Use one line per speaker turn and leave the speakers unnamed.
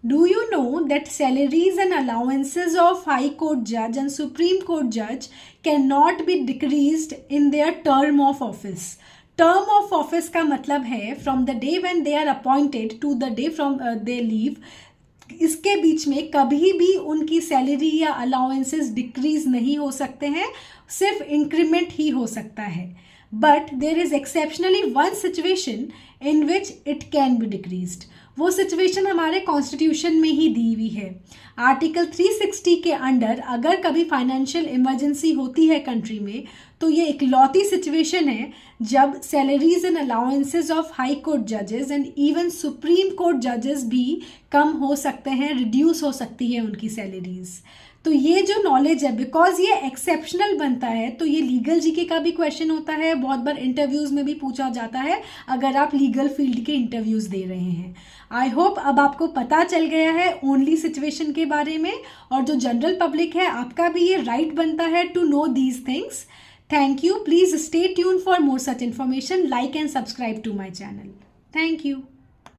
Do you know that salaries and allowances of High Court judge and Supreme Court judge cannot be decreased in their term of office? Term of office का मतलब है from the day when they are appointed to the day from they leave. इसके बीच में कभी भी उनकी salary या allowances decrease नहीं हो सकते हैं, सिर्फ इंक्रीमेंट ही हो सकता है. But there is exceptionally one situation in which it can be decreased. वो सिचुएशन हमारे कॉन्स्टिट्यूशन में ही दी हुई है. आर्टिकल 360 के अंडर अगर कभी फाइनेंशियल इमरजेंसी होती है कंट्री में, तो ये इकलौती सिचुएशन है जब salaries and allowances of high court जजेस एंड इवन सुप्रीम कोर्ट जजेस भी कम हो सकते हैं, रिड्यूस हो सकती है उनकी सैलरीज. तो ये जो नॉलेज है, बिकॉज ये एक्सेप्शनल बनता है, तो ये लीगल जीके का भी क्वेश्चन होता है, बहुत बार इंटरव्यूज में भी पूछा जाता है अगर आप लीगल फील्ड के इंटरव्यूज दे रहे हैं. आई होप अब आपको पता चल गया है ओनली सिचुएशन के बारे में, और जो जनरल पब्लिक है आपका भी ये राइट बनता है to know these things. Thank you. Please stay tuned for more such information. Like and subscribe to my channel. Thank you.